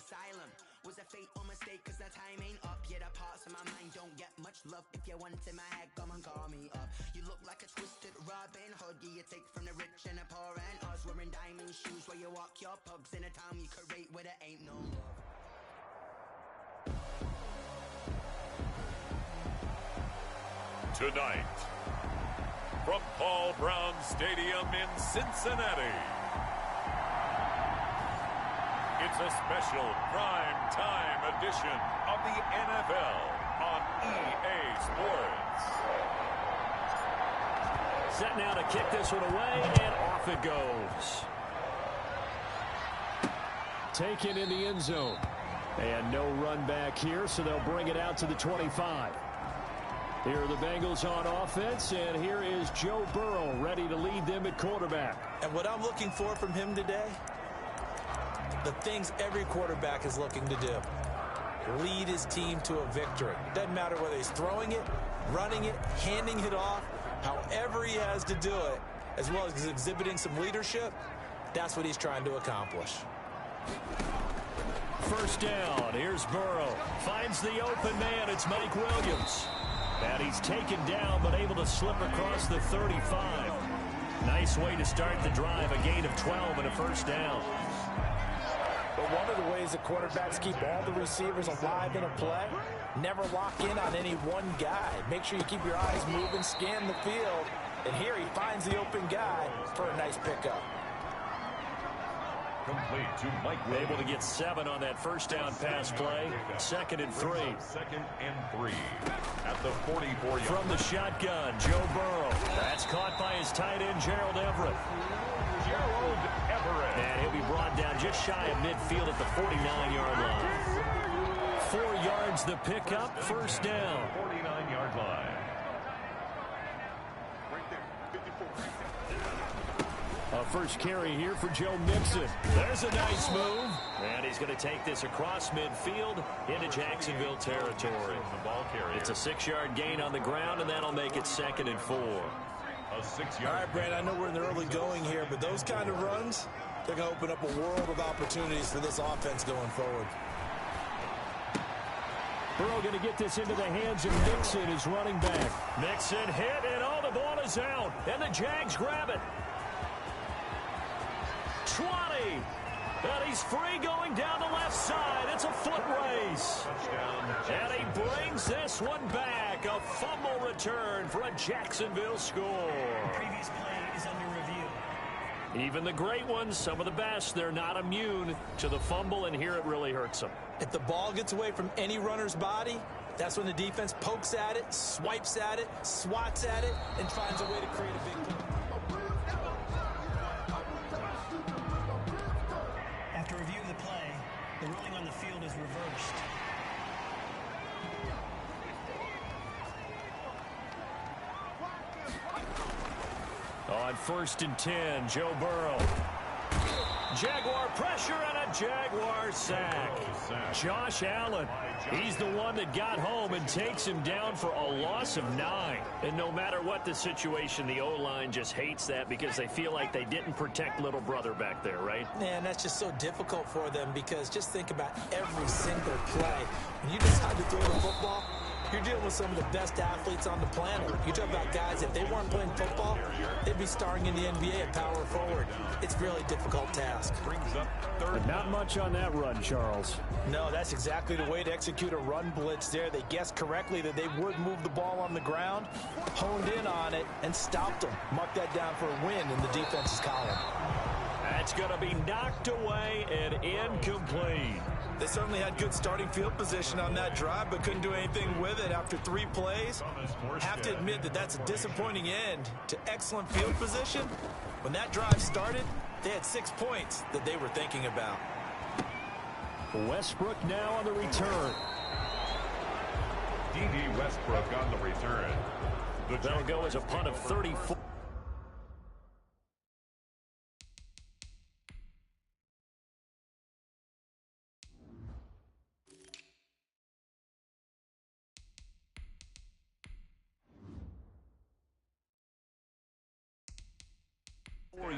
asylum. Was a fatal mistake cause the time ain't up. Yeah, the parts of my mind don't get much love. If you want in my head, come and call me up. You look like a twisted Robin Hood. Yeah, you take from the rich and the poor and us. Wearing diamond shoes where you walk your pugs in a town you create where there ain't no love. Tonight, from Paul Brown Stadium in Cincinnati, it's a special prime time edition of the NFL on EA Sports. Set now to kick this one away, and off it goes. Taken in the end zone. And no run back here, so they'll bring it out to the 25. Here are the Bengals on offense, and here is Joe Burrow ready to lead them at quarterback. And what I'm looking for from him today, the things every quarterback is looking to do. Lead his team to a victory. Doesn't matter whether he's throwing it, running it, handing it off, however he has to do it, as well as exhibiting some leadership, that's what he's trying to accomplish. First down, here's Burrow. Finds the open man, it's Mike Williams. And he's taken down, but able to slip across the 35. Nice way to start the drive, a gain of 12 and a first down. But one of the ways that quarterbacks keep all the receivers alive in a play, never lock in on any one guy. Make sure you keep your eyes moving, scan the field. And here he finds the open guy for a nice pickup. Complete to Mike Williams. Able to get 7 on that first down pass play. 2nd and 3. 2nd and 3 at the 44-yard. From the shotgun, Joe Burrow. That's caught by his tight end, Gerald Everett. Gerald Everett. And he'll be brought down just shy of midfield at the 49-yard line. 4 yards the pickup, first down. 49-yard line. A first carry here for Joe Mixon. There's a nice move. And he's going to take this across midfield into Jacksonville territory. It's a 6-yard gain on the ground, and that'll make it 2nd and 4. A 6-yard. All right, Brad, I know we're in the early going here, but those kind of runs, they're going to open up a world of opportunities for this offense going forward. Burrow going to get this into the hands of Mixon, his running back. Mixon hit, and all the ball is out. And the Jags grab it. 20. And he's free going down the left side. It's a foot race. And he brings this one back. A fumble return for a Jacksonville score. The previous play is under review. Even the great ones, some of the best, they're not immune to the fumble, and here it really hurts them. If the ball gets away from any runner's body, that's when the defense pokes at it, swipes at it, swats at it, and finds a way to create a big play. After reviewing the play, the ruling on the field is reversed. On 1st and 10, Joe Burrow. Jaguar pressure and a Jaguar sack. Josh Allen, he's the one that got home and takes him down for a loss of 9. And no matter what the situation, the O-line just hates that because they feel like they didn't protect little brother back there, right? Man, that's just so difficult for them because just think about every single play. When you decide to throw the football, you're dealing with some of the best athletes on the planet. You talk about guys, if they weren't playing football, they'd be starring in the NBA at power forward. It's a really difficult task. Brings up 3rd. Not much on that run, Charles. No, that's exactly the way to execute a run blitz there. They guessed correctly that they would move the ball on the ground, honed in on it, and stopped them. Mark that down for a win in the defense's column. That's going to be knocked away and incomplete. They certainly had good starting field position on that drive, but couldn't do anything with it after 3 plays. Have to admit that that's a disappointing end to excellent field position. When that drive started, they had 6 points that they were thinking about. Westbrook now on the return. D.D. Westbrook on the return. That'll go as a punt of 34.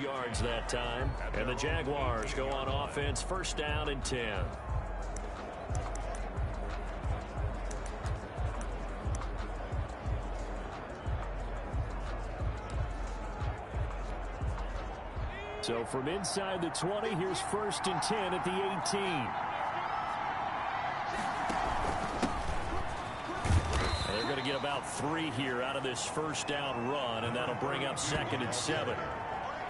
Yards that time, and the Jaguars go on offense, 1st down and 10. So from inside the 20, here's 1st and 10 at the 18. They're going to get about 3 here out of this first down run, and that'll bring up 2nd and 7.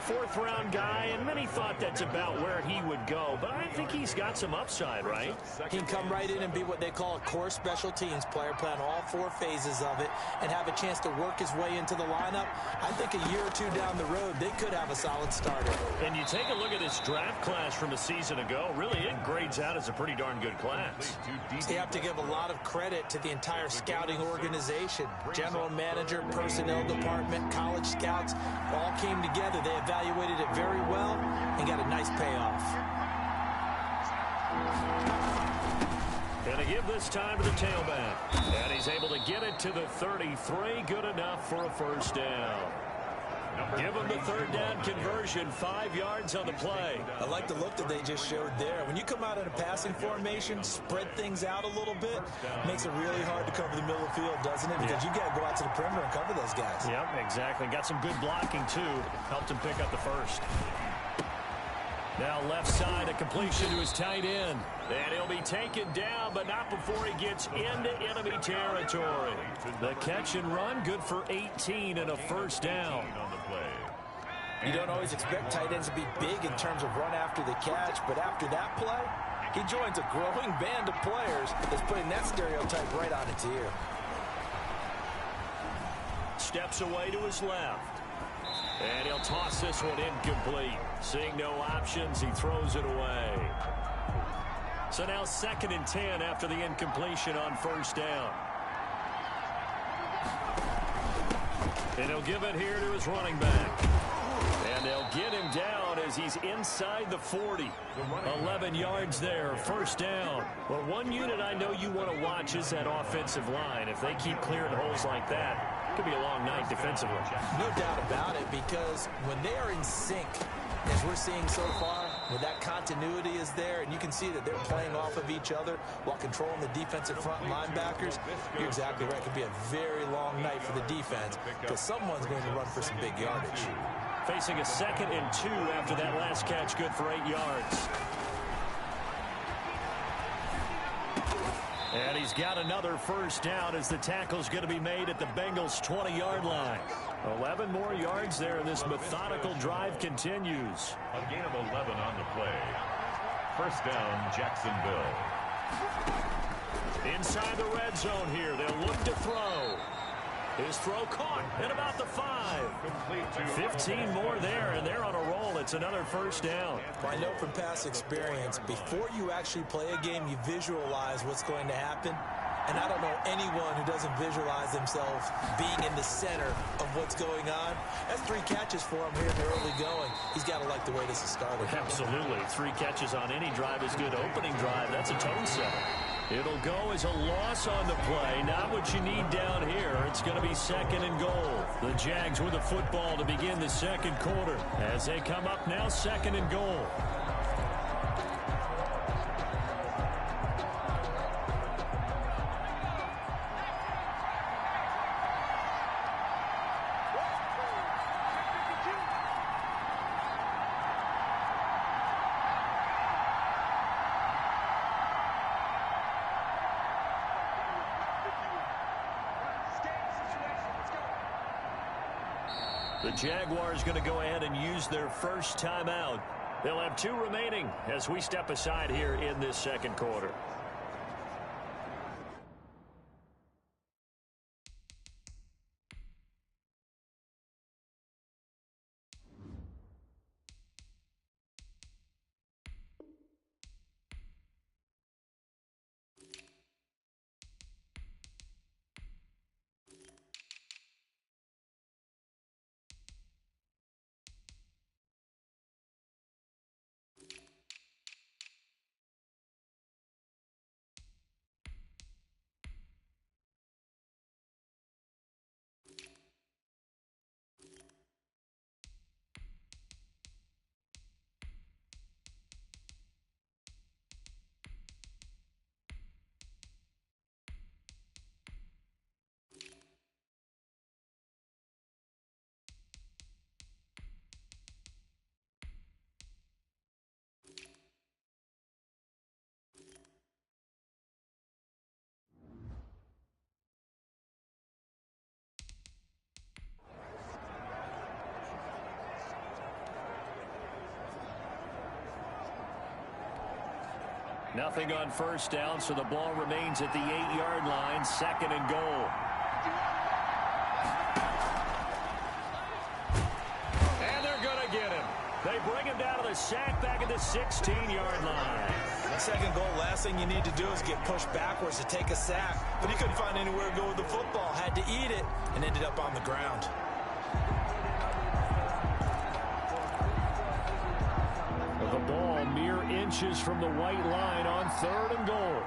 4th-round guy, and many thought that's about where he would go, but I think he's got some upside, right? He can come right in and be what they call a core special teams player, play on all 4 phases of it, and have a chance to work his way into the lineup. I think a year or 2 down the road, they could have a solid starter. And you take a look at this draft class from a season ago, really it grades out as a pretty darn good class. You have to give a lot of credit to the entire scouting organization. General manager, personnel department, college scouts, all came together. They evaluated it very well and got a nice payoff. Going to give this time to the tailback. And he's able to get it to the 33. Good enough for a first down. Give him the 3rd down conversion, 5 yards on the play. I like the look that they just showed there. When you come out in a passing formation, spread things out a little bit, makes it really hard to cover the middle of the field, doesn't it? Because you got to go out to the perimeter and cover those guys. Yep, exactly. Got some good blocking, too. Helped him pick up the first. Now left side, a completion to his tight end. And he'll be taken down, but not before he gets into enemy territory. The catch and run, good for 18 and a first down. You don't always expect tight ends to be big in terms of run after the catch, but after that play, he joins a growing band of players that's putting that stereotype right on its ear. Steps away to his left. And he'll toss this one incomplete. Seeing no options, he throws it away. So now 2nd and 10 after the incompletion on first down. And he'll give it here to his running back. And they'll get him down as he's inside the 40. 11 yards there, first down. Well, one unit I know you want to watch is that offensive line. If they keep clearing holes like that, it could be a long night defensively. No doubt about it, because when they are in sync, as we're seeing so far, when that continuity is there, and you can see that they're playing off of each other while controlling the defensive front linebackers, you're exactly right. It could be a very long night for the defense because someone's going to run for some big yardage. Facing a 2nd and 2 after that last catch, good for 8 yards. And he's got another first down as the tackle's going to be made at the Bengals' 20-yard line. 11 more yards there, and this methodical drive continues. A gain of 11 on the play. First down, Jacksonville. Inside the red zone here, they'll look to throw. His throw caught at about the 5. 15 more there, and they're on a roll. It's another first down. I know from past experience, before you actually play a game, you visualize what's going to happen. And I don't know anyone who doesn't visualize themselves being in the center of what's going on. That's 3 catches for him here in the early going. He's got to like the way this is started. Absolutely. 3 catches on any drive is good. Opening drive, that's a tone setter. It'll go as a loss on the play. Not what you need down here. It's going to be 2nd and goal. The Jags with the football to begin the 2nd quarter. As they come up now, 2nd and goal. The Jaguars going to go ahead and use their first timeout. They'll have 2 remaining as we step aside here in this 2nd quarter. Nothing on first down, so the ball remains at the 8-yard line, 2nd and goal. And they're going to get him. They bring him down to the sack back at the 16-yard line. Second goal, last thing you need to do is get pushed backwards to take a sack. But he couldn't find anywhere to go with the football. Had to eat it and ended up on the ground. The ball mere inches from the white line on 3rd and goal.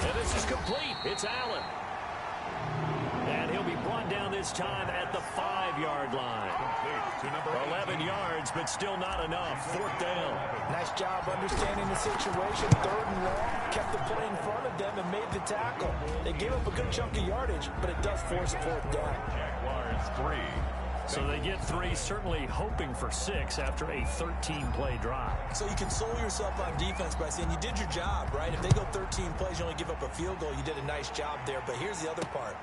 And this is complete. It's Allen. And he'll be brought down this time at the 5-yard line. 11 yards, but still not enough. 4th down. Nice job understanding the situation. 3rd and long. Kept the play in front of them and made the tackle. They gave up a good chunk of yardage, but it does force a 4th down. Jaguars 3. So they get 3, certainly hoping for 6 after a 13-play drive. So you console yourself on defense by saying you did your job, right? If they go 13 plays, you only give up a field goal. You did a nice job there. But here's the other part.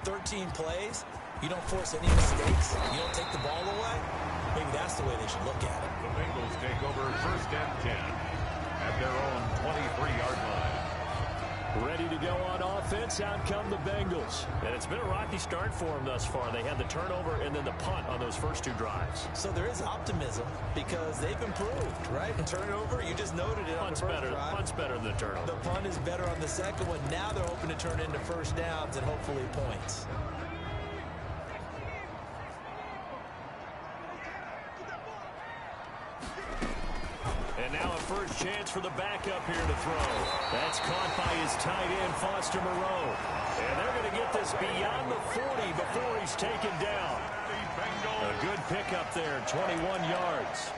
13 plays, you don't force any mistakes. You don't take the ball away. Maybe that's the way they should look at it. The Bengals take over 1st and 10 at their own 23-yard line. Ready to go on offense. Out come the Bengals. And it's been a rocky start for them thus far. They had the turnover and then the punt on those first 2 drives. So there is optimism because they've improved, right? And turnover, you just noted it on the first drive. Punt's better than the turnover. The punt is better on the second one. Now they're hoping to turn into first downs and hopefully points. And now a first chance for the backup here to throw. That's caught by his tight end, Foster Moreau. And they're going to get this beyond the 40 before he's taken down. A good pickup there, 21 yards.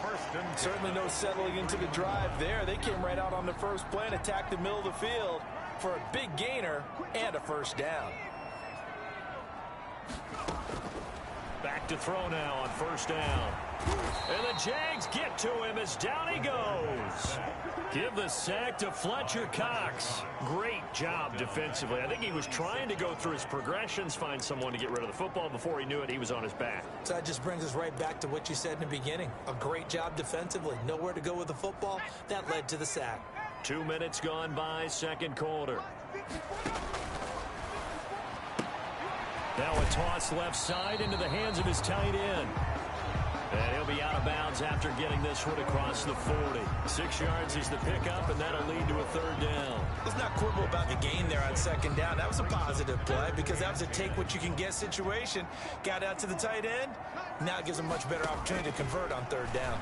Certainly no settling into the drive there. They came right out on the first play and attacked the middle of the field for a big gainer and a first down. Back to throw now on first down. And the Jags get to him as down he goes. Give the sack to Fletcher Cox. Great job defensively. I think he was trying to go through his progressions, find someone to get rid of the football. Before he knew it, he was on his back. So that just brings us right back to what you said in the beginning. A great job defensively. Nowhere to go with the football. That led to the sack. 2 minutes gone by, 2nd quarter. Now a toss left side into the hands of his tight end. And he'll be out of bounds after getting this one across the 40. 6 yards is the pickup, and that'll lead to a 3rd down. Let's not quibble about the gain there on 2nd down. That was a positive play because that was a take-what-you-can-get situation. Got out to the tight end. Now it gives him a much better opportunity to convert on 3rd down.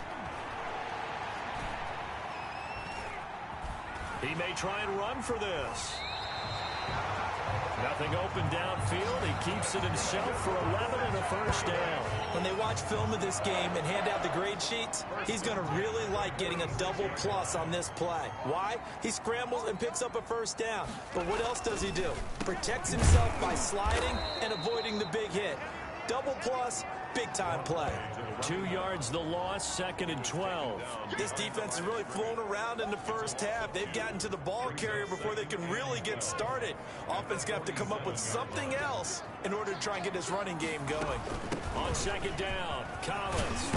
He may try and run for this. Nothing open downfield. He keeps it himself for 11 and a first down. When they watch film of this game and hand out the grade sheets, he's going to really like getting a double plus on this play. Why? He scrambles and picks up a first down. But what else does he do? Protects himself by sliding and avoiding the big hit. Double plus, big-time play. 2 yards the loss, 2nd and 12. This defense has really flown around in the first half. They've gotten to the ball carrier before they can really get started. Offense going to have to come up with something else in order to try and get this running game going. On 2nd down, Collins.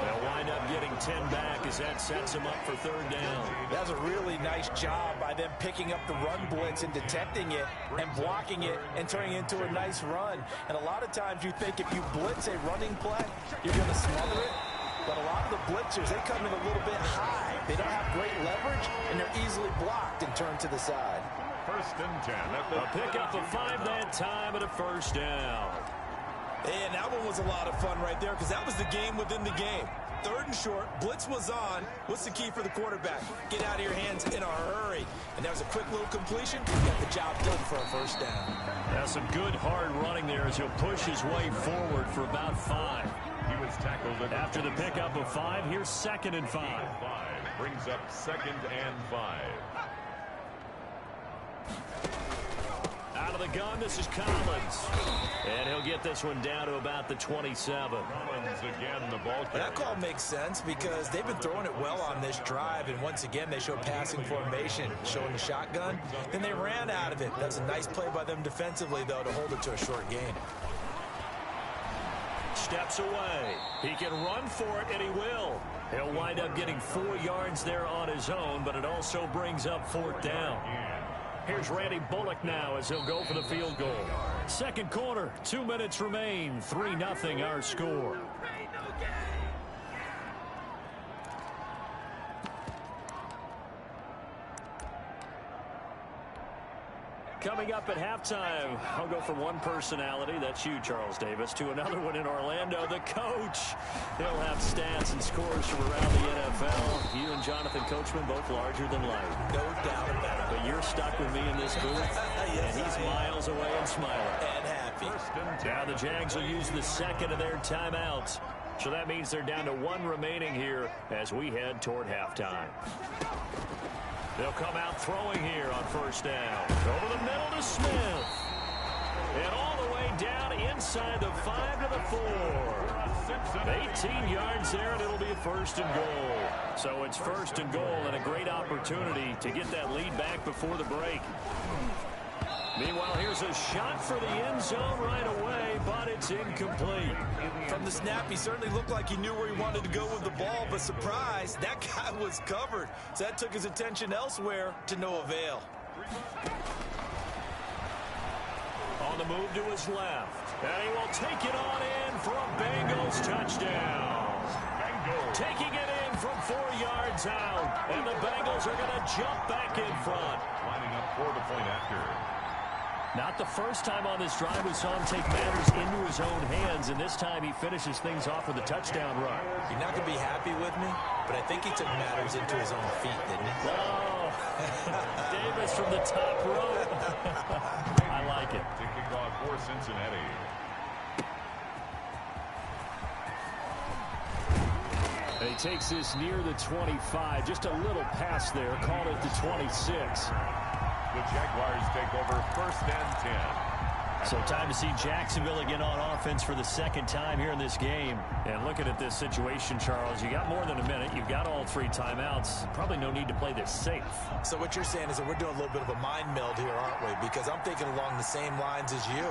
They'll wind up getting 10 back as that sets them up for 3rd down. That was a really nice job by them picking up the run blitz and detecting it and blocking it and turning it into a nice run. And a lot of times you think if you blitz a running play, you're going to smother it. But a lot of the blitzers, they come in a little bit high. They don't have great leverage, and they're easily blocked and turned to the side. 1st and 10. A pickup of 5 that time and a first down. And that one was a lot of fun right there because that was the game within the game. 3rd and short, blitz was on. What's the key for the quarterback? Get out of your hands in a hurry. And that was a quick little completion. Got the job done for a first down. That's some good hard running there as he'll push his way forward for about 5. He was tackled after the pickup of 5. Here's 2nd and 5. Brings up 2nd and 5. Out of the gun, this is Collins. And he'll get this one down to about the 27. Collins again, the ball carrier. That call makes sense because they've been throwing it well on this drive. And once again, they show passing formation, showing the shotgun. Then they ran out of it. That's a nice play by them defensively, though, to hold it to a short gain. steps away. He can run for it, and he will. He'll wind up getting 4 yards there on his own, but it also brings up 4th down. Here's Randy Bullock now as he'll go for the field goal. Second quarter, 2 minutes remain. 3-0 our score. Coming up at halftime, I'll go from one personality, that's you, Charles Davis, to another one in Orlando, the coach. He'll have stats and scores from around the NFL. You and Jonathan Coachman both larger than life. No doubt about it. But you're stuck with me in this booth, Yes, and he's miles away and smiling. And happy. Now the Jags will use the second of their timeouts. So that means they're down to 1 remaining here as we head toward halftime. They'll come out throwing here on first down. Over the middle to Smith. And all the way down inside the 5 to the 4. 18 yards there, and it'll be a 1st and goal. So it's 1st and goal and a great opportunity to get that lead back before the break. Meanwhile, here's a shot for the end zone right away, but it's incomplete. From the snap, he certainly looked like he knew where he wanted to go with the ball, but surprise, that guy was covered. So that took his attention elsewhere to no avail. On the move to his left, and he will take it on in for a Bengals touchdown. Taking it in from 4 yards out, and the Bengals are going to jump back in front. Lining up for the point after. Not the first time on this drive we saw him take matters into his own hands, and this time he finishes things off with a touchdown run. You're not going to be happy with me, but I think he took matters into his own feet, didn't he? Oh, Davis from the top rope. I like it. To kick off for Cincinnati. And he takes this near the 25, just a little pass there, called it the 26. The Jaguars take over 1st and 10. So time to see Jacksonville again on offense for the second time here in this game. And looking at this situation, Charles, you got more than a minute. You've got all 3 timeouts. Probably no need to play this safe. So what you're saying is that we're doing a little bit of a mind meld here, aren't we? Because I'm thinking along the same lines as you.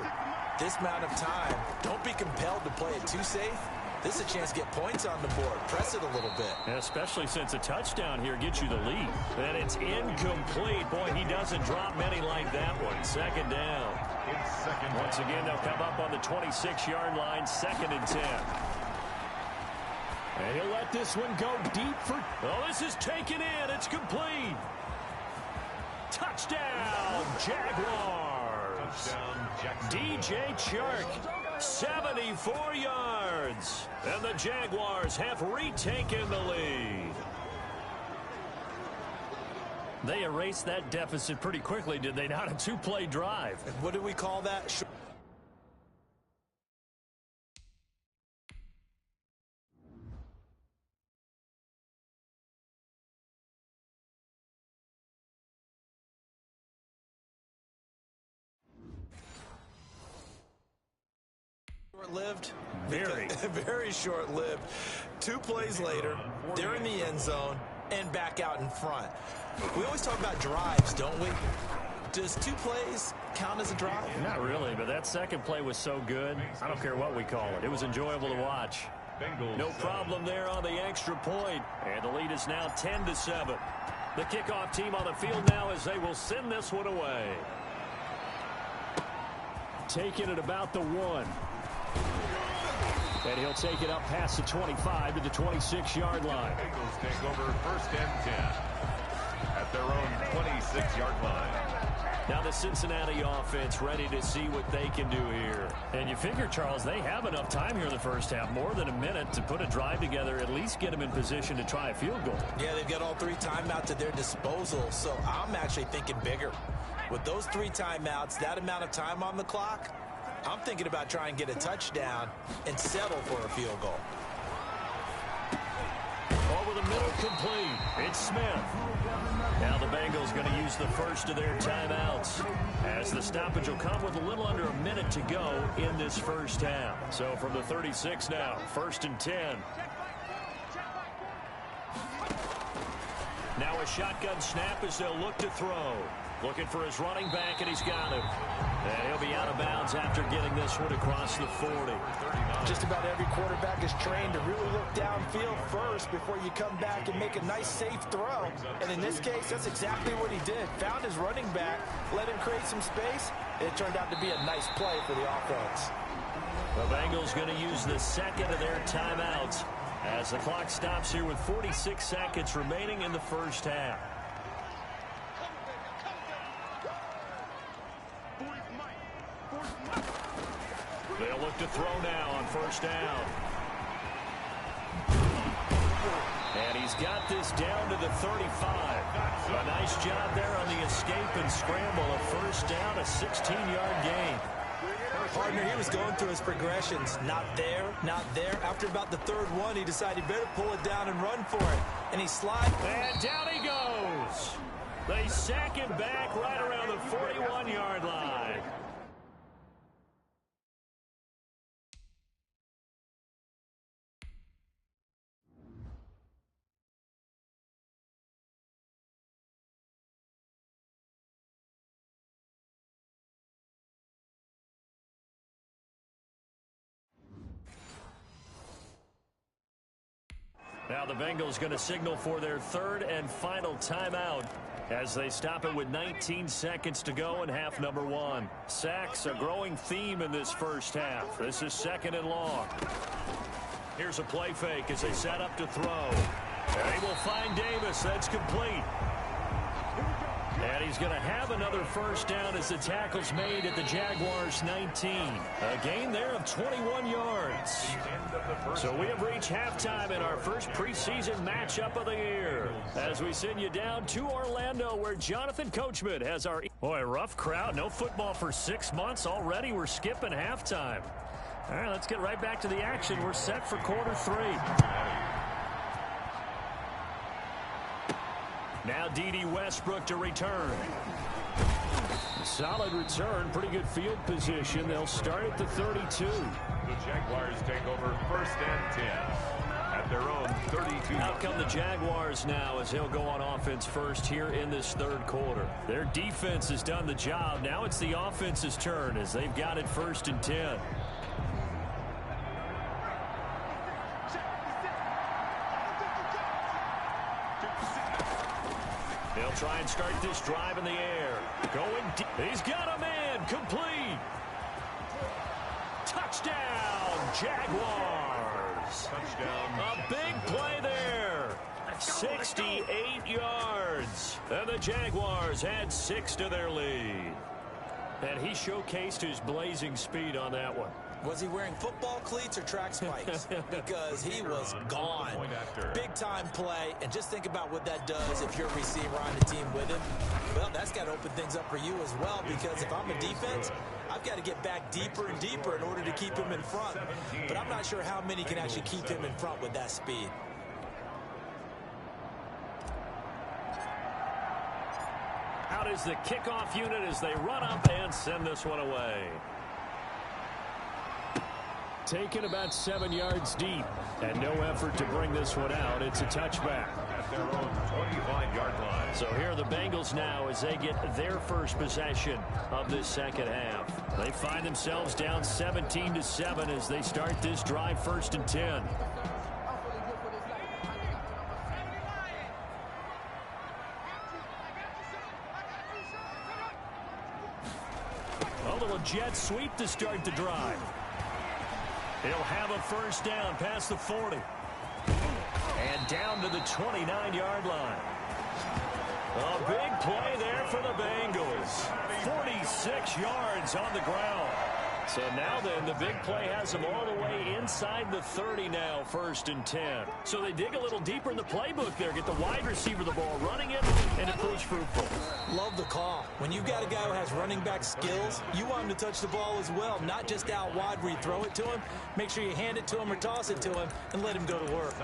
This amount of time, don't be compelled to play it too safe. This is a chance to get points on the board. Press it a little bit. Especially since a touchdown here gets you the lead. And it's incomplete. Boy, he doesn't drop many like that one. 2nd down. Once again, they'll come up on the 26-yard line, 2nd and 10. And he'll let this one go deep for... Oh, this is taken in. It's complete. Touchdown, Jaguars. Touchdown, DJ Chark, 74 yards. And the Jaguars have retaken the lead. They erased that deficit pretty quickly, did they not? A 2-play drive. What do we call that? Short-lived. Very short-lived. 2 plays later, they're in the end zone and back out in front. We always talk about drives, don't we? Does 2 plays count as a drive? Not really, but that second play was so good. I don't care what we call it. It was enjoyable to watch. No problem there on the extra point. And the lead is now 10-7. The kickoff team on the field now as they will send this one away. Taking it about the 1. And he'll take it up past the 25 to the 26-yard line. Bengals take over 1st and 10 at their own 26-yard line. Now the Cincinnati offense ready to see what they can do here. And you figure, Charles, they have enough time here in the first half, more than a minute, to put a drive together, at least get them in position to try a field goal. Yeah, they've got all 3 timeouts at their disposal, so I'm actually thinking bigger. With those 3 timeouts, that amount of time on the clock, I'm thinking about trying to get a touchdown and settle for a field goal. Over the middle, complete. It's Smith. Now the Bengals going to use the first of their timeouts, as the stoppage will come with a little under a minute to go in this first half. So from the 36 now, 1st and 10. Now a shotgun snap as they'll look to throw. Looking for his running back, and he's got him. And he'll be out of bounds after getting this one across the 40. Just about every quarterback is trained to really look downfield first before you come back and make a nice, safe throw. And in this case, that's exactly what he did. Found his running back, let him create some space, and it turned out to be a nice play for the offense. The Bengals going to use the second of their timeouts as the clock stops here with 46 seconds remaining in the first half. They'll look to throw now on first down. And he's got this down to the 35. A nice job there on the escape and scramble. A first down, a 16-yard gain. Partner, he was going through his progressions. Not there, not there. After about the third one, he decided he better pull it down and run for it. And he slides. And down he goes. They sack him back right around the 41-yard line. Now the Bengals going to signal for their third and final timeout as they stop it with 19 seconds to go in half number one. Sacks, a growing theme in this first half. This is second and long. Here's a play fake as they set up to throw. And he will find Davis. That's complete. And he's going to have another first down as the tackle's made at the Jaguars' 19. A gain there of 21 yards. So we have reached halftime in our first preseason matchup of the year as we send you down to Orlando where Jonathan Coachman has our... Boy, rough crowd. No football for 6 months. Already we're skipping halftime. All right, let's get right back to the action. We're set for quarter three. Now D.D. Westbrook to return. Solid return, pretty good field position. They'll start at the 32. The Jaguars take over first and 10 at their own 32. Out come the Jaguars now as they'll go on offense first here in this third quarter. Their defense has done the job. Now it's the offense's turn as they've got it first and 10. They'll try and start this drive in the air. Going deep. He's got a man. Complete. Touchdown, Jaguars. Touchdown. A big play there. 68 yards. And the Jaguars add 6 to their lead. And he showcased his blazing speed on that one. Was he wearing football cleats or track spikes? Because he was gone. Big-time play, and just think about what that does if you're a receiver on the team with him. Well, that's got to open things up for you as well, because if I'm a defense, I've got to get back deeper and deeper in order to keep him in front. But I'm not sure how many can actually keep him in front with that speed. Out is the kickoff unit as they run up and send this one away. Taken about 7 yards deep, and no effort to bring this one out. It's a touchback. At their own 25-yard line. So here are the Bengals now as they get their first possession of this second half. They find themselves down 17-7 as they start this drive first and 10. A little jet sweep to start the drive. He'll have a first down past the 40. And down to the 29-yard line. A big play there for the Bengals. 46 yards on the ground. So now then, the big play has them all the way inside the 30 now, first and 10. So they dig a little deeper in the playbook there, get the wide receiver the ball, running it, and it proves fruitful. Love the call. When you've got a guy who has running back skills, you want him to touch the ball as well, not just out wide where you throw it to him. Make sure you hand it to him or toss it to him and let him go to work.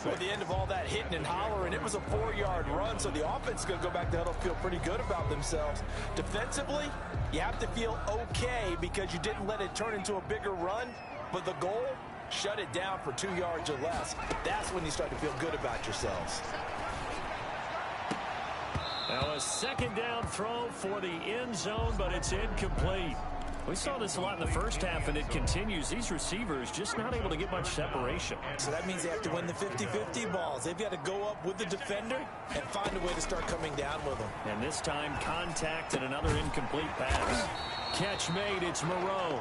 Well, at the end of all that hitting and hollering, it was a 4-yard run, so the offense is going to go back to huddle, feel pretty good about themselves. Defensively, you have to feel okay because you didn't let it turn into a bigger run, but the goal, shut it down for 2 yards or less. That's when you start to feel good about yourselves. Now a second down throw for the end zone, but it's incomplete. We saw this a lot in the first half, and it continues. These receivers just not able to get much separation. So that means they have to win the 50-50 balls. They've got to go up with the defender and find a way to start coming down with them. And this time, contact and another incomplete pass. Catch made, it's Moreau.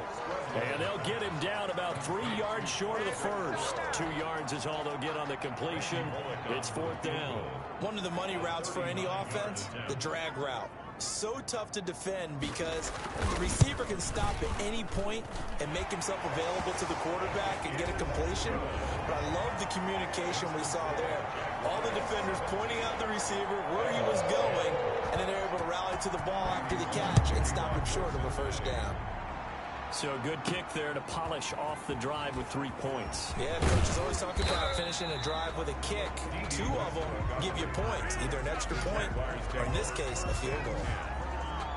And they'll get him down about 3 yards short of the first. 2 yards is all they'll get on the completion. It's 4th down. One of the money routes for any offense, the drag route. So tough to defend because the receiver can stop at any point and make himself available to the quarterback and get a completion. But I love the communication we saw there. All the defenders pointing out the receiver where he was going, and then they're able to rally to the ball after the catch and stop him short of a first down. So a good kick there to polish off the drive with 3 points. Yeah, coaches always talk about finishing a drive with a kick. 2 of them give you points, either an extra point or, in this case, a field goal.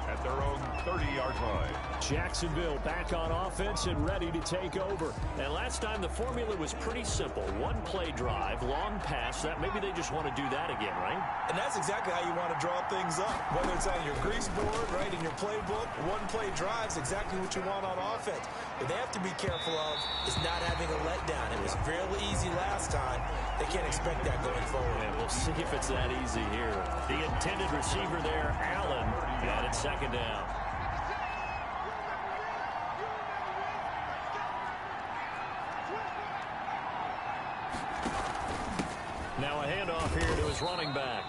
At their own 30-yard line. Jacksonville back on offense and ready to take over. And last time the formula was pretty simple. 1-play drive, long pass. That maybe they just want to do that again, right? And that's exactly how you want to draw things up. Whether it's on your grease board, right, in your playbook, 1-play drive is exactly what you want on offense. What they have to be careful of is not having a letdown. It was fairly easy last time. They can't expect that going forward. And we'll see if it's that easy here. The intended receiver there, Allen, and it's 2nd down. Now a handoff here to his running back.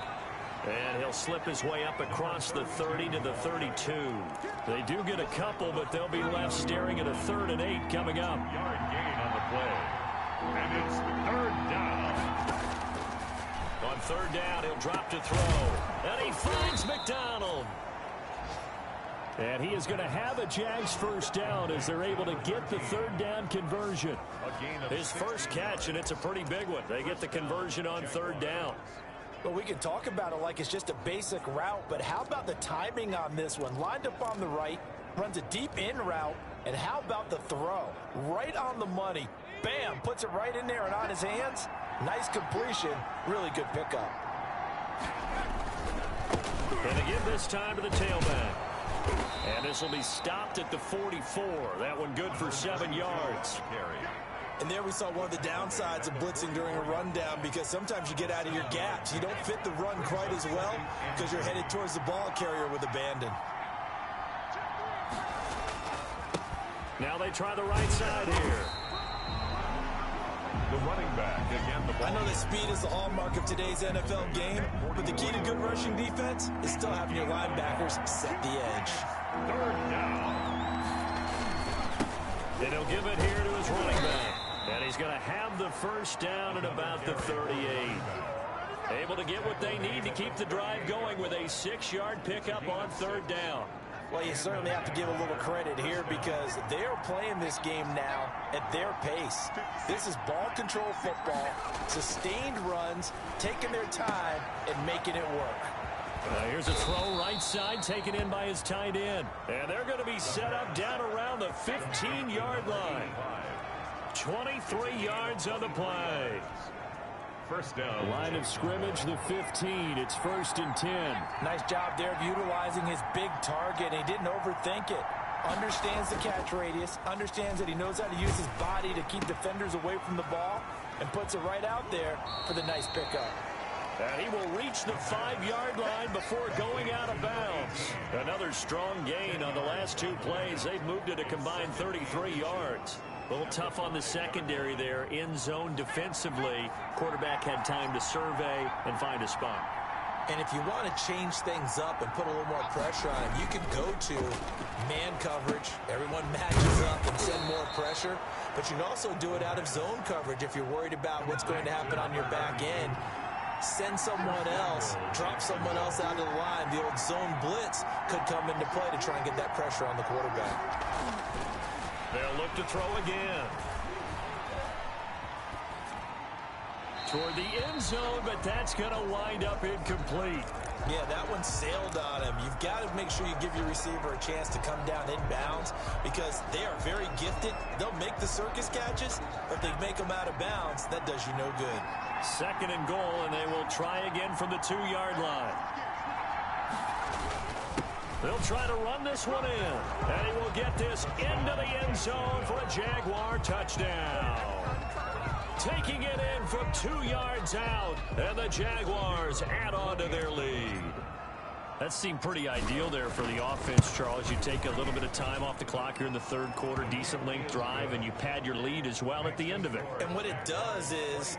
And he'll slip his way up across the 30 to the 32. They do get a couple, but they'll be left staring at a 3rd and 8 coming up. Yard gain on the play. And it's 3rd down. On 3rd down, he'll drop to throw. And he finds McDonald. And he is going to have a Jags first down as they're able to get the 3rd down conversion. His first catch, and it's a pretty big one. They get the conversion on 3rd down. Well, we can talk about it like it's just a basic route, but how about the timing on this one? Lined up on the right, runs a deep in route, and how about the throw? Right on the money. Bam, puts it right in there and on his hands. Nice completion, really good pickup. And again this time to the tailback. And this will be stopped at the 44. That one good for 7 yards. And there we saw one of the downsides of blitzing during a rundown because sometimes you get out of your gaps. You don't fit the run quite as well because you're headed towards the ball carrier with abandon. Now they try the right side here. The running back again. The ball. I know that speed is the hallmark of today's NFL game, but the key to good rushing defense is still having your linebackers set the edge. 3rd down. And he'll give it here to his running back. And he's going to have the first down at about the 38. Able to get what they need to keep the drive going with a 6-yard pickup on 3rd down. Well, you certainly have to give a little credit here because they're playing this game now at their pace. This is ball control football, sustained runs, taking their time and making it work. Here's a throw right side taken in by his tight end. And they're going to be set up down around the 15-yard line. 23 yards on the play. First down. Line of scrimmage, the 15. It's 1st and 10. Nice job there of utilizing his big target. He didn't overthink it. Understands the catch radius. Understands that he knows how to use his body to keep defenders away from the ball. And puts it right out there for the nice pickup. And he will reach the 5-yard line before going out of bounds. Another strong gain on the last 2 plays. They've moved it a combined 33 yards. A little tough on the secondary there. In zone defensively. Quarterback had time to survey and find a spot. And if you want to change things up and put a little more pressure on him, you can go to man coverage. Everyone matches up and send more pressure. But you can also do it out of zone coverage if you're worried about what's going to happen on your back end. Send someone else, drop someone else out of the line. The old zone blitz could come into play to try and get that pressure on the quarterback. They'll look to throw again. Toward the end zone, but that's going to wind up incomplete. Yeah, that one sailed on him. You've got to make sure you give your receiver a chance to come down inbounds because they are very gifted. They'll make the circus catches, but if they make them out of bounds, that does you no good. 2nd and goal, and they will try again from the 2-yard line. They'll try to run this one in. And he will get this into the end zone for a Jaguar touchdown. Taking it in from 2 yards out. And the Jaguars add on to their lead. That seemed pretty ideal there for the offense, Charles. You take a little bit of time off the clock here in the third quarter, decent length drive, and you pad your lead as well at the end of it. And what it does is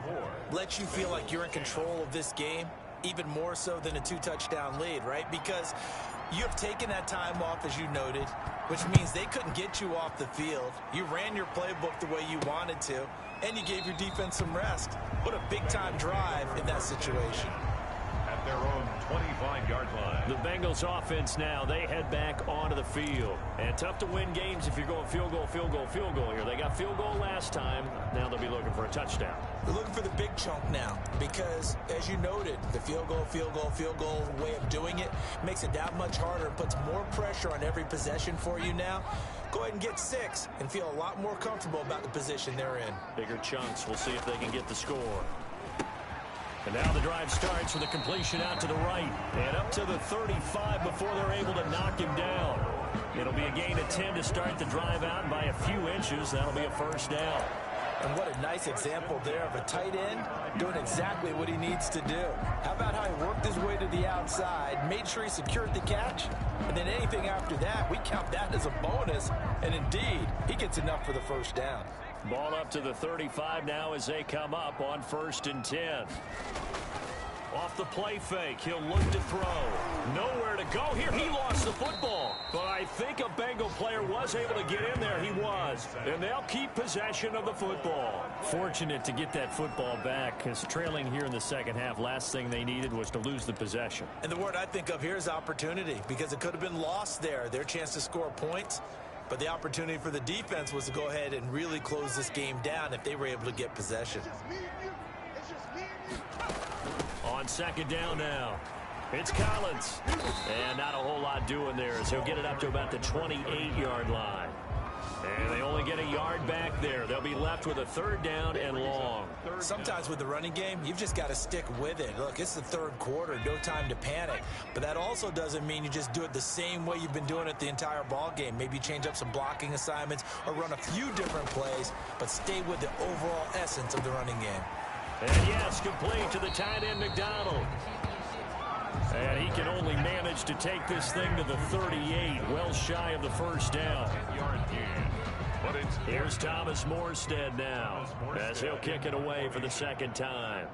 let you feel like you're in control of this game, even more so than a 2-touchdown lead, right? Because you have taken that time off, as you noted, which means they couldn't get you off the field. You ran your playbook the way you wanted to, and you gave your defense some rest. What a big-time drive in that situation. At their own 25-yard line. The Bengals offense now, they head back onto the field. And tough to win games if you're going field goal, field goal, field goal here. They got field goal last time. Now they'll be looking for a touchdown. They're looking for the big chunk now because, as you noted, the field goal, field goal, field goal way of doing it makes it that much harder and puts more pressure on every possession for you now. Go ahead and get 6 and feel a lot more comfortable about the position they're in. Bigger chunks. We'll see if they can get the score. And now the drive starts with a completion out to the right and up to the 35 before they're able to knock him down. It'll be a gain of 10 to start the drive out, and by a few inches, that'll be a first down. And what a nice example there of a tight end doing exactly what he needs to do. How about how he worked his way to the outside, made sure he secured the catch, and then anything after that, we count that as a bonus. And indeed, he gets enough for the first down. Ball up to the 35 now as they come up on 1st and 10. Off the play fake, he'll look to throw. Nowhere to go here. He lost the football. But I think a Bengal player was able to get in there. He was. And they'll keep possession of the football. Fortunate to get that football back, because trailing here in the second half, last thing they needed was to lose the possession. And the word I think of here is opportunity, because it could have been lost there. Their chance to score points. But the opportunity for the defense was to go ahead and really close this game down if they were able to get possession. On 2nd down now, it's Collins. And not a whole lot doing there as he'll get it up to about the 28-yard line. And they only get a yard back there. They'll be left with a 3rd down and long. Sometimes with the running game, you've just got to stick with it. Look, it's the 3rd quarter, no time to panic. But that also doesn't mean you just do it the same way you've been doing it the entire ball game. Maybe change up some blocking assignments or run a few different plays, but stay with the overall essence of the running game. And yes, complete to the tight end, McDonald. And he can only manage to take this thing to the 38, well shy of the first down. Here's Thomas Morstead now, as he'll kick it away for the 2nd time.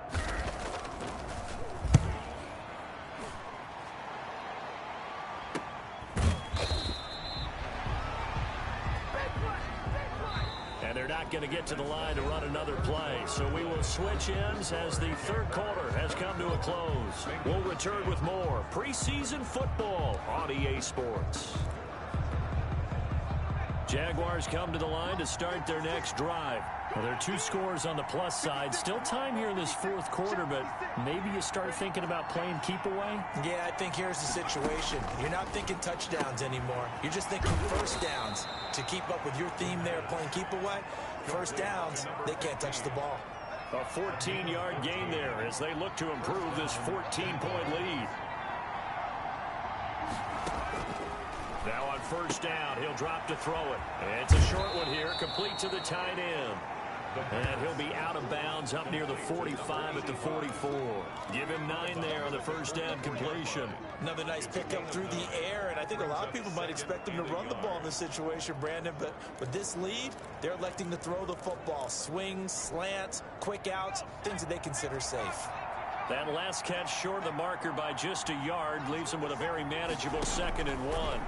And they're not going to get to the line to run another play. So we will switch ends as the 3rd quarter has come to a close. We'll return with more preseason football on EA Sports. Jaguars come to the line to start their next drive. Well, there are 2 scores on the plus side. Still time here in this 4th quarter, but maybe you start thinking about playing keep away? Yeah, I think here's the situation. You're not thinking touchdowns anymore. You're just thinking first downs. To keep up with your theme there, playing keep away, first downs, they can't touch the ball. A 14-yard gain there as they look to improve this 14-point lead. Now on 1st down, he'll drop to throw it. And it's a short one here, complete to the tight end. And he'll be out of bounds up near the 45 at the 44. Give him 9 there on the 1st down completion. Another nice pickup through the air, and I think a lot of people might expect him to run the ball in this situation, Brandon, but with this lead, they're electing to throw the football. Swings, slants, quick outs, things that they consider safe. That last catch short of the marker by just a yard leaves him with a very manageable 2nd and 1.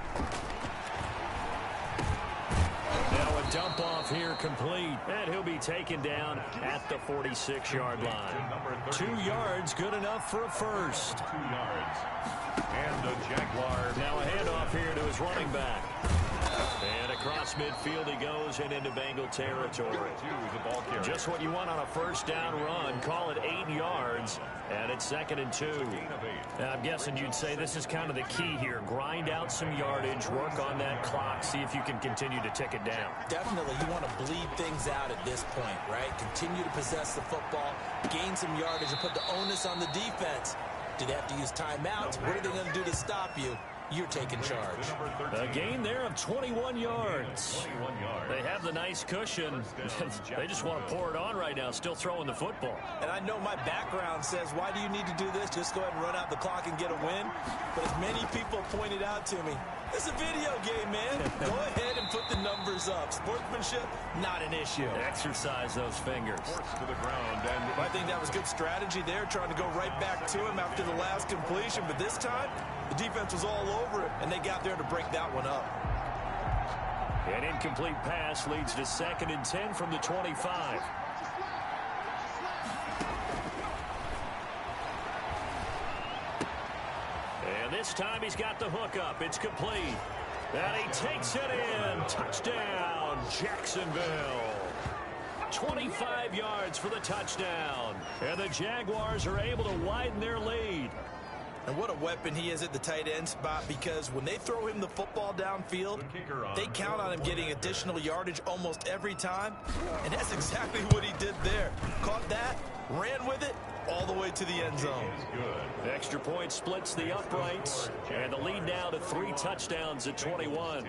Now a dump off here complete, and he'll be taken down at the 46-yard line. 2 yards, good enough for a first. 2 yards. And the Jaguar. Now a handoff here to his running back. And across midfield he goes and into Bengal territory. Just what you want on a 1st down run. Call it 8 yards, and it's 2nd and 2. Now, I'm guessing you'd say this is kind of the key here. Grind out some yardage, work on that clock, see if you can continue to tick it down. Definitely, you want to bleed things out at this point, right? Continue to possess the football, gain some yardage, and put the onus on the defense. Do they have to use timeouts? What are they going to do to stop you? you're taking charge. A gain there of 21 yards. They have the nice cushion. They just want to pour it on right now, still throwing the football. And I know my background says, why do you need to do this? Just go ahead and run out the clock and get a win. But as many people pointed out to me, it's a video game, man. Go ahead and put the numbers up. Sportsmanship, not an issue. Exercise those fingers. To the ground, and I think that was good strategy there, trying to go right back to him after the last completion. But this time, the defense was all over it, and they got there to break that one up. An incomplete pass leads to 2nd and 10 from the 25. And this time he's got the hook up. It's complete. And he takes it in. Touchdown, Jacksonville. 25 yards for the touchdown. And the Jaguars are able to widen their lead. And what a weapon he is at the tight end spot, because when they throw him the football downfield, they count on him getting additional yardage almost every time. And that's exactly what he did there. Caught that, ran with it, all the way to the end zone. The extra point splits the uprights, and the lead now to 3 touchdowns at 21.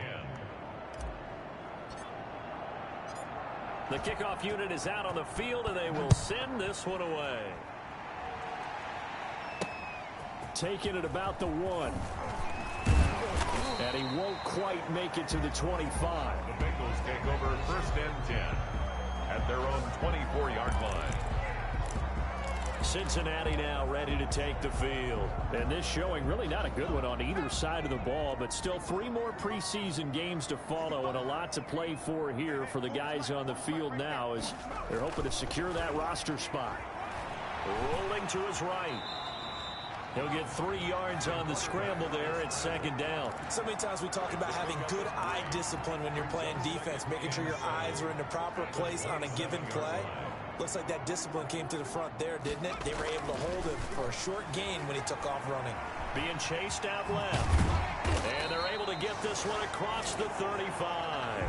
The kickoff unit is out on the field, and they will send this one away. Taking it about the 1. And he won't quite make it to the 25. the Bengals take over 1st and 10 at their own 24-yard line. Cincinnati now ready to take the field. And this showing really not a good one on either side of the ball, but still 3 more preseason games to follow and a lot to play for here for the guys on the field now as they're hoping to secure that roster spot. Rolling to his right. He'll get 3 yards on the scramble there at 2nd down. So many times we talk about having good eye discipline when you're playing defense, making sure your eyes are in the proper place on a given play. Looks like that discipline came to the front there, didn't it? They were able to hold him for a short gain when he took off running. Being chased out left. And they're able to get this one across the 35.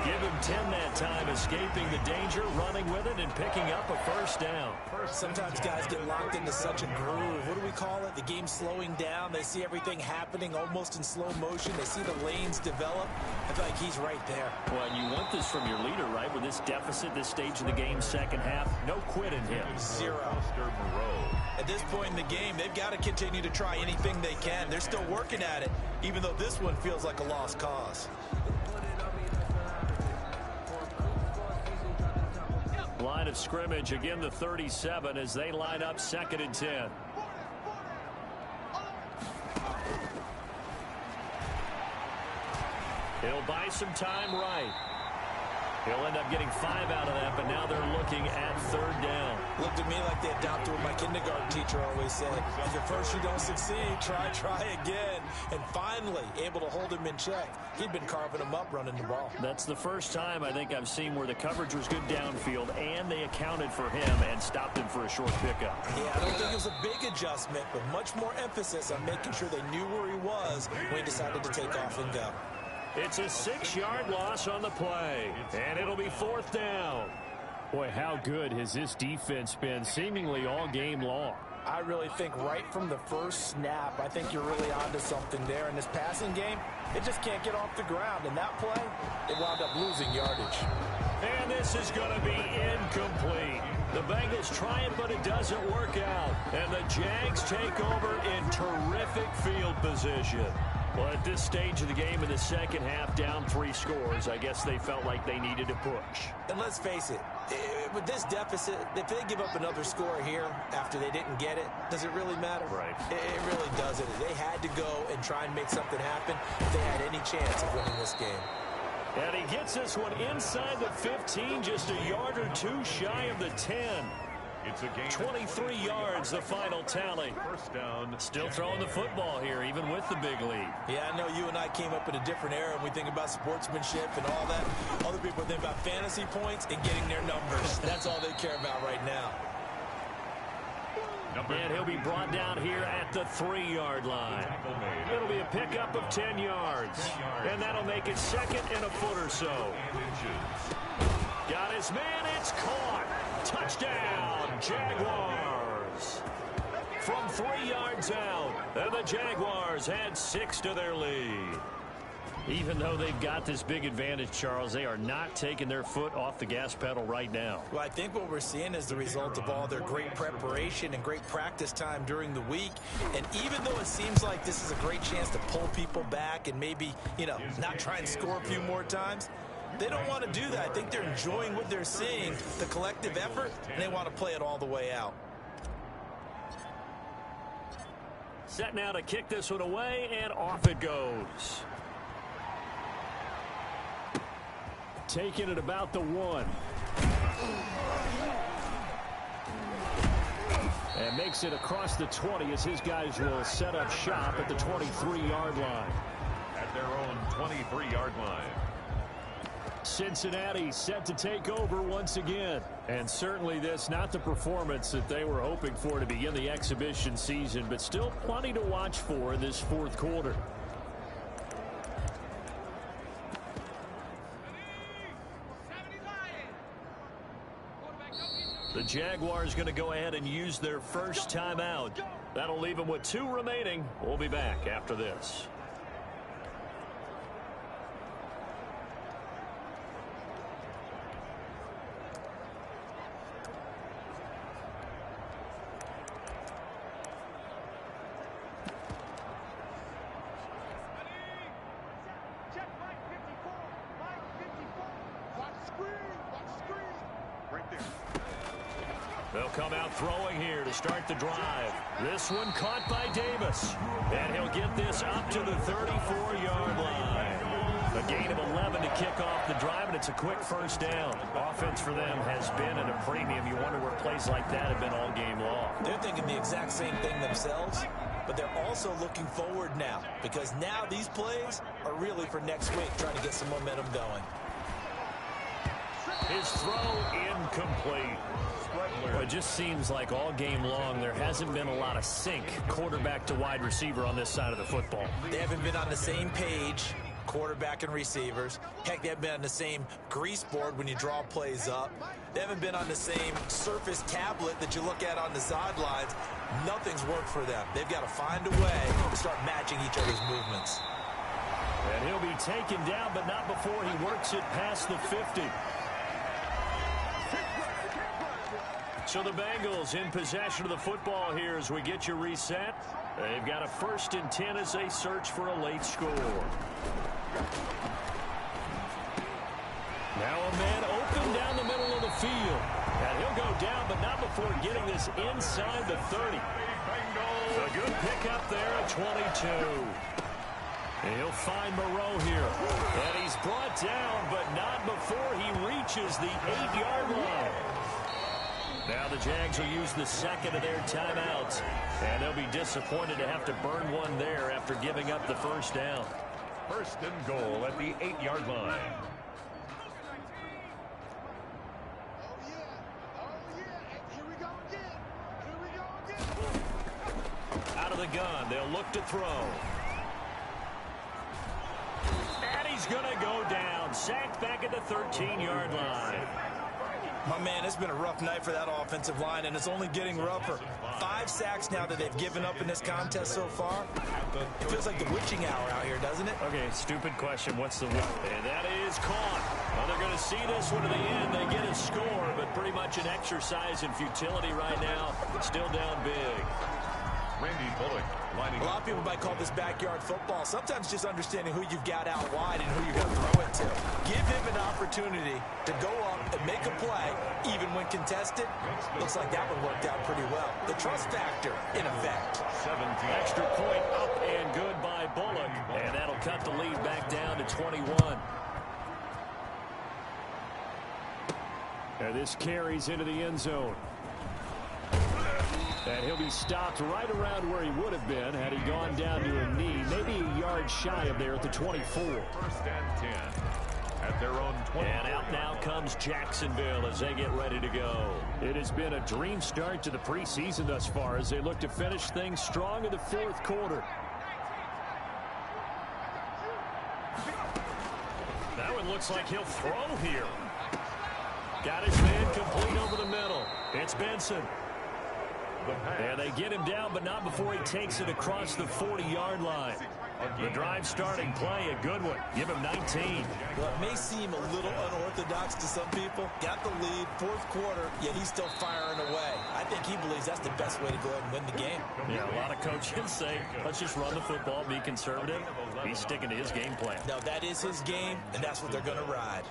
Give him 10 that time, escaping the danger, running with it, and picking up a 1st down. Sometimes guys get locked into such a groove. What do we call it? The game's slowing down. They see everything happening almost in slow motion. They see the lanes develop. I feel like he's right there. Well, and you want this from your leader, right? With this deficit, this stage of the game, 2nd half, no quit in him. 0. At this point in the game, they've got to continue to try anything they can. They're still working at it, even though this one feels like a lost cause. Line of scrimmage, again the 37 as they line up 2nd and 10. He'll buy some time right. He'll end up getting 5 out of that, but now they're looking at 3rd down. Looked at me like they adopted what my kindergarten teacher always said. If at first you don't succeed, try again. And finally, able to hold him in check. He'd been carving him up running the ball. That's the first time I think I've seen where the coverage was good downfield, and they accounted for him and stopped him for a short pickup. Yeah, I don't think it was a big adjustment, but much more emphasis on making sure they knew where he was when he decided to take off and go. It's a 6-yard loss on the play, and it'll be 4th down. Boy, how good has this defense been seemingly all game long? I really think right from the first snap, I think you're really onto something there. In this passing game, it just can't get off the ground. In that play, it wound up losing yardage. And this is going to be incomplete. The Bengals try it, but it doesn't work out. And the Jags take over in terrific field position. Well, at this stage of the game in the 2nd half, down 3 scores, I guess they felt like they needed to push. And let's face it, with this deficit, if they give up another score here after they didn't get it, does it really matter? Right. It really doesn't. They had to go and try and make something happen if they had any chance of winning this game. And he gets this one inside the 15, just a yard or 2 shy of the 10. It's a gain 23 yards, the final tally. 1st down. Still throwing the football here, even with the big lead. Yeah, I know you and I came up in a different era, and we think about sportsmanship and all that. Other people think about fantasy points and getting their numbers. That's all they care about right now. And he'll be brought down here at the 3-yard line. It'll be a pickup of 10 yards. And that'll make it 2nd and a foot or so. Got his man, it's caught. Touchdown, Jaguars. From 3 yards out. And the Jaguars add 6 to their lead. Even though they've got this big advantage, Charles, they are not taking their foot off the gas pedal right now. Well, I think what we're seeing is the result of all their great preparation and great practice time during the week. And even though it seems like this is a great chance to pull people back and maybe, not try and score a few more times, they don't want to do that. I think they're enjoying what they're seeing, the collective effort, and they want to play it all the way out. Set now to kick this one away, and off it goes. Taking it about the 1. And makes it across the 20 as his guys will set up shop at the 23-yard line. At their own 23-yard line. Cincinnati set to take over once again. And certainly this not the performance that they were hoping for to begin the exhibition season, but still plenty to watch for in this fourth quarter. The Jaguars going to go ahead and use their first timeout. That'll leave them with 2 remaining. We'll be back after this. They'll come out throwing here to start the drive. This one caught by Davis. And he'll get this up to the 34-yard line. A gain of 11 to kick off the drive, and it's a quick first down. Offense for them has been at a premium. You wonder where plays like that have been all game long. They're thinking the exact same thing themselves, but they're also looking forward now, because now these plays are really for next week, trying to get some momentum going. His throw incomplete. Well, it just seems like all game long there hasn't been a lot of sync quarterback to wide receiver on this side of the football. They haven't been on the same page, quarterback and receivers. Heck, they haven't been on the same grease board when you draw plays up. They haven't been on the same surface tablet that you look at on the sidelines. Nothing's worked for them. They've got to find a way to start matching each other's movements. And he'll be taken down, but not before he works it past the 50. So the Bengals in possession of the football here as we get you reset. They've got a 1st and 10 as they search for a late score. Now a man open down the middle of the field. And he'll go down, but not before getting this inside the 30. A good pickup there at 22. And he'll find Moreau here. And he's brought down, but not before he reaches the 8-yard line. Now the Jags will use the second of their timeouts, and they'll be disappointed to have to burn one there after giving up the first down. 1st and goal at the 8-yard line. Out of the gun, they'll look to throw. And he's going to go down. Sacked back at the 13-yard line. My man, it's been a rough night for that offensive line, and it's only getting rougher. 5 sacks now that they've given up in this contest so far. It feels like the witching hour out here, doesn't it? Okay, stupid question. What's the win? And that is caught. Well, they're going to see this one to the end. They get a score, but pretty much an exercise in futility right now. Still down big. Randy Bullock lining A lot of people might call this backyard football. Sometimes just understanding who you've got out wide and who you're going to throw it to. Give him an opportunity to go up and make a play, even when contested. Looks like that one worked out pretty well. The trust factor, in effect. 17. Extra point up and good by Bullock. And that'll cut the lead back down to 21. And this carries into the end zone. And he'll be stopped right around where he would have been had he gone down to a knee, maybe a yard shy of there at the 24. 1st and 10 at their own 20. And out now comes Jacksonville as they get ready to go. It has been a dream start to the preseason thus far as they look to finish things strong in the fourth quarter. That one looks like he'll throw here. Got his man complete over the middle. It's Benson. And they get him down, but not before he takes it across the 40-yard line. The drive starting play, a good one. Give him 19. Well, it may seem a little unorthodox to some people. Got the lead, fourth quarter, yet he's still firing away. I think he believes that's the best way to go ahead and win the game. Yeah, a lot of coaches say, let's just run the football, be conservative. He's sticking to his game plan. No, that is his game, and that's what they're going to ride.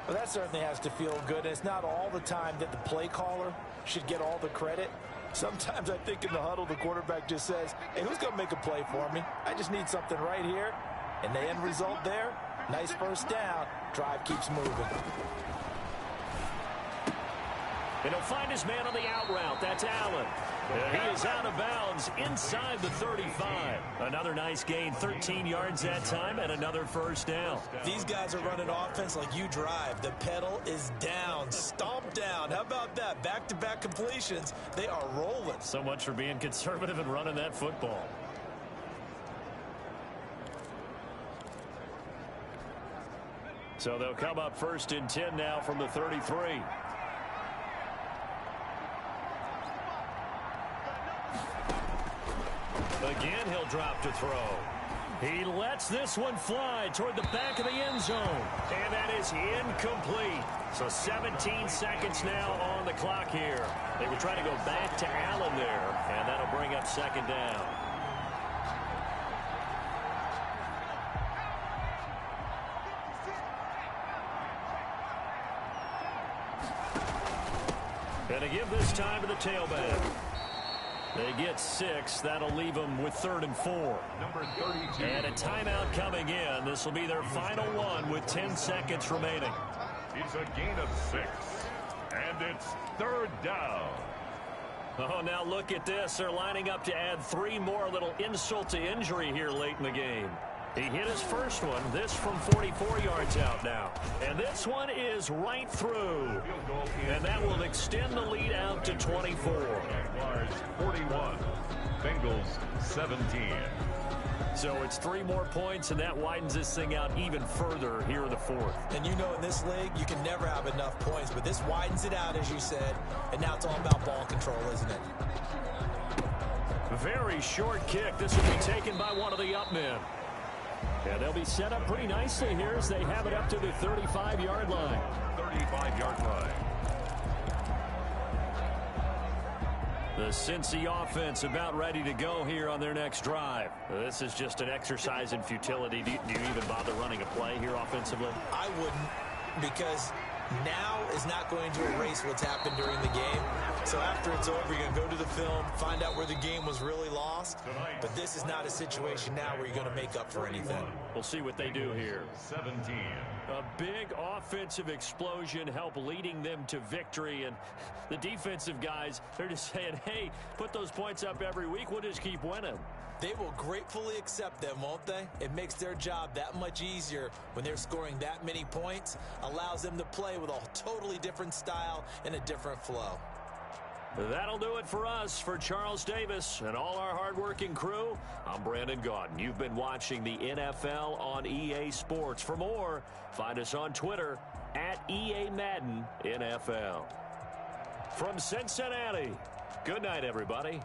Well, that certainly has to feel good. It's not all the time that the play caller should get all the credit. Sometimes I think in the huddle, the quarterback just says, hey, who's going to make a play for me? I just need something right here. And the end result there, nice first down. Drive keeps moving. And he'll find his man on the out route. That's Allen. He is out of bounds inside the 35. Another nice gain, 13 yards that time, and another first down. These guys are running offense like you drive. The pedal is down, stomped down. How about that? Back-to-back completions. They are rolling. So much for being conservative and running that football. So they'll come up first and 10 now from the 33. Again, he'll drop to throw. He lets this one fly toward the back of the end zone. And that is incomplete. So 17 seconds now on the clock here. They will try to go back to Allen there, and that'll bring up second down. And to give this time to the tailback. They get 6. That'll leave them with 3rd and 4. Number 32. And a timeout coming in. This will be their final one with 10 seconds remaining. It's a gain of 6. And it's 3rd down. Oh, now look at this. They're lining up to add 3 more. Little insult to injury here late in the game. He hit his first one. This from 44 yards out now. And this one is right through. And that will extend the lead out to 24. Jaguars 41. Bengals 17. So it's 3 more points, and that widens this thing out even further here in the 4th. And you know in this league, you can never have enough points, but this widens it out, as you said. And now it's all about ball control, isn't it? Very short kick. This will be taken by one of the up men. And they'll be set up pretty nicely here as they have it up to the 35-yard line. 35-yard line. The Cincy offense about ready to go here on their next drive. This is just an exercise in futility. Do you even bother running a play here offensively? I wouldn't, because now is not going to erase what's happened during the game. So after it's over, you're going to go to the film, find out where the game was really lost. But this is not a situation now where you're going to make up for anything. We'll see what they do here. 17. A big offensive explosion help leading them to victory. And the defensive guys, they're just saying, hey, put those points up every week. We'll just keep winning. They will gratefully accept them, won't they? It makes their job that much easier when they're scoring that many points. Allows them to play with a totally different style and a different flow. That'll do it for us. For Charles Davis and all our hardworking crew, I'm Brandon Gaudin. You've been watching the NFL on EA Sports. For more, find us on Twitter at EA Madden NFL. From Cincinnati, good night, everybody.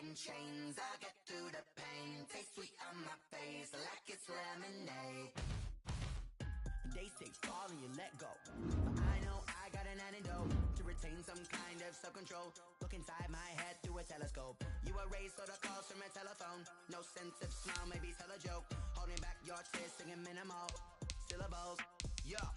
in chains. I get through the pain. Taste sweet on my face like it's lemonade. They say fall and you let go, but I know I got an antidote to retain some kind of self-control. Look inside my head through a telescope. You erase all the calls from a telephone. No sense of smile, maybe tell a joke. Holding back your tears, singing minimal syllables. Yeah,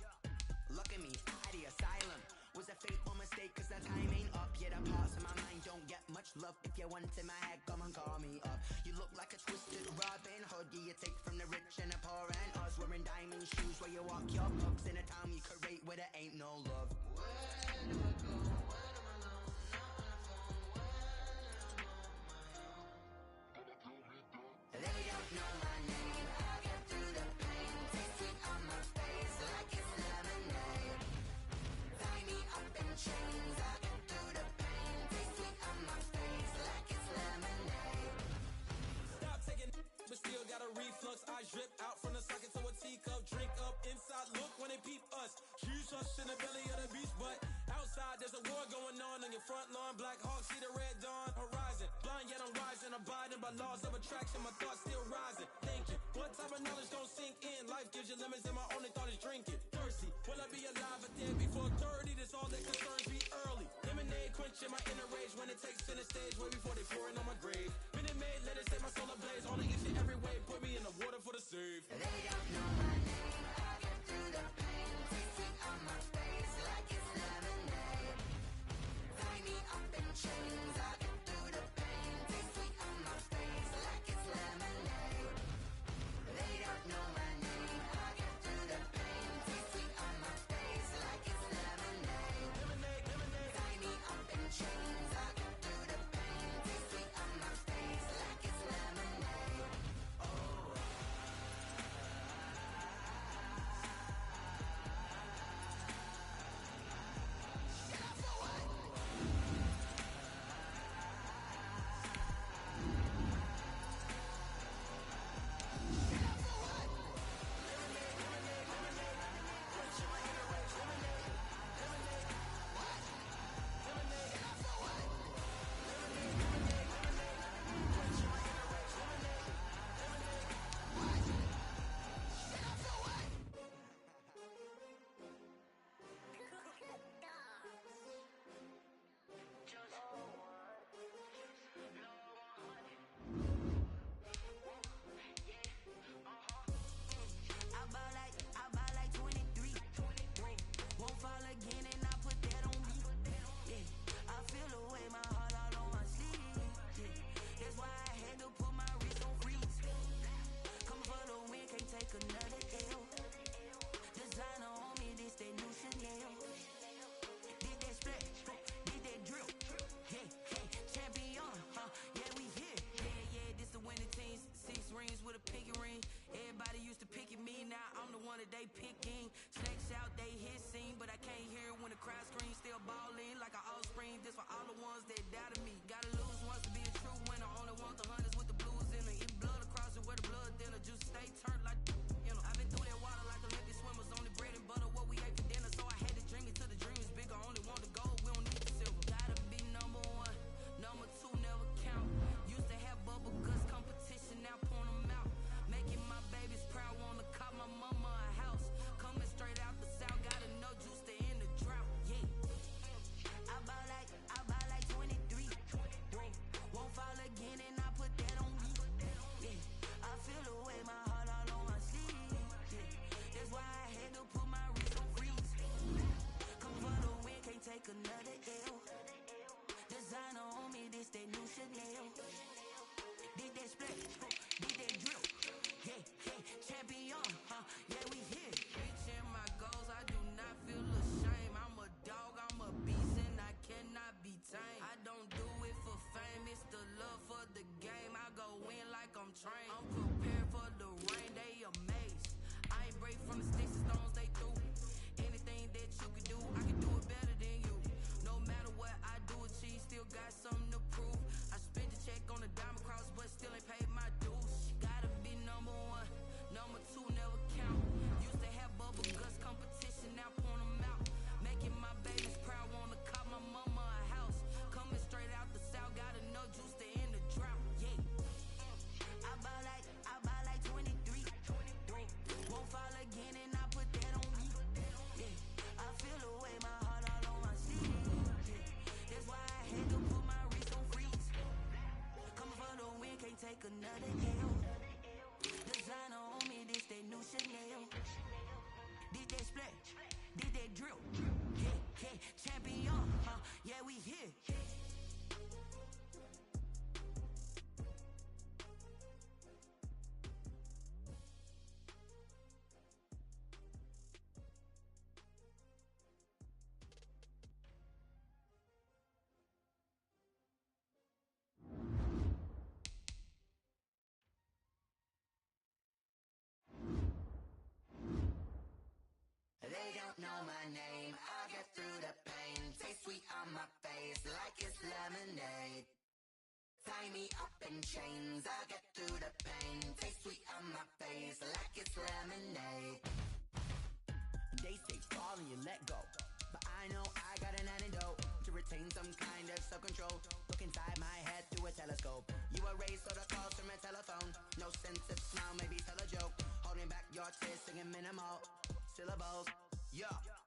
look at me, out the asylum. Was a fate or mistake, cause the time ain't up. Yet the parts of my mind don't get much love. If you want in my head, come and call me up. You look like a twisted Robin Hood. Yeah, you take from the rich and the poor and us. Wearing diamond shoes where you walk your pugs in a town you create where there ain't no love. Where do I go? Where am I alone? Not on the phone. When I'm on my own. They don't know my name. I get through the pain. Taste sweet on my face like it's lemonade. Tie me up in chains. I get through the pain. Taste sweet on my face like it's lemonade. Stop taking, but still got a reflux. I drip out from the socket to a teacup. Drink up inside, look when they peep us. Choose us in the belly of the beast, but outside there's a war going on your front lawn. Black Hawk, see the red dawn horizon. Blind yet I'm rising, abiding by laws of attraction. My thoughts still rising, thinking what type of knowledge don't sink in. Life gives you limits and my only thought is drinking. Thirsty, will I be alive at then before 30? That's all that concerns me early. Lemonade quenching my inner rage when it takes center stage way before they pouring on my grave. Minute Maid, let it set my soul ablaze. On the each and every way, put me in the water for the save. They don't know my name. I get through the pain. Taste sweet on my face like it's lemonade. Tie me up in chains. I get through the pain. Taste sweet on my face like it's lemonade. They don't know my name. I get through the pain. Taste sweet on my face like it's lemonade. Lemonade, lemonade. Tie me up in chains. I get through the pain. Taste sweet on my face like it's lemonade. Oh. I buy like 23. Won't fall again and I put that on me. Yeah, I feel the way my heart all on my sleeve. Yeah, that's why I had to put my wrist on freeze. Come for the win, can't take another L. Designer on me, this that new Chanel. Did that splash, did that drill. Hey, champion, yeah, we here. Yeah, this the winning team. 6 rings with a pinky ring. Everybody used to pick at me, now I'm the one that they picking. Snakes out, they hissing, but I can't hear it when the crowd screams. Still balling like an offspring. This for all the ones that doubted me. Gotta lose once to be a true winner. Only want the hunters with the blues in it. Eat blood across it where the blood thinner. Juice stay turned like, you know. I've been through that water like Olympic swimmers. Only bread and butter, what we ate for dinner. So I had to dream it till the dream is bigger. Only want the gold, we don't need the silver. Gotta be number 1, number 2 never count. Used to have bubble guts competition, now point them out. Making my babies proud, wanna cop my mama a house. Coming straight out the south, gotta know juice to end the drought. Yeah, I buy like 23. Won't fall again and I put that on me. Yeah, I feel the way my heart all on my sleeve. Yeah, that's why I had to put my wrist on freeze. Come for the win, can't take another L. Designer on me, this that new Chanel. Did that splash, did that drill. Hey, champion, yeah, we here. Reaching my goals, I do not feel ashamed. I'm a dog, I'm a beast, and I cannot be tamed. I don't do it for fame, it's the love for the game. I go in like I'm trained. I'm prepared for the rain, they amazed. I ain't break from the sticks and stones they threw. Anything that you can do, I can do it better than you. No matter what I do, achieve, still got something to prove. I spent the check on the diamond cross, but still ain't paid my dues. Gotta be number 1, number 2 never count. Used to have bubble guts competition, now point them out. Making my babies proud, wanna cop my mama a house. Coming straight out the south, gotta know juice to end the drought. another L. Designer on me, this they new Chanel. Did they splash? Did they drill? Yeah, champion, yeah, we here. They don't know my name, I'll get through the pain. Taste sweet on my face like it's lemonade. Tie me up in chains, I'll get through the pain. Taste sweet on my face like it's lemonade. They say fall and you let go, but I know I got an antidote to retain some kind of self-control. Look inside my head through a telescope. You erase all the calls from a telephone. No sense of smile, maybe tell a joke. Holding back your tears, singing minimal syllables. Yeah.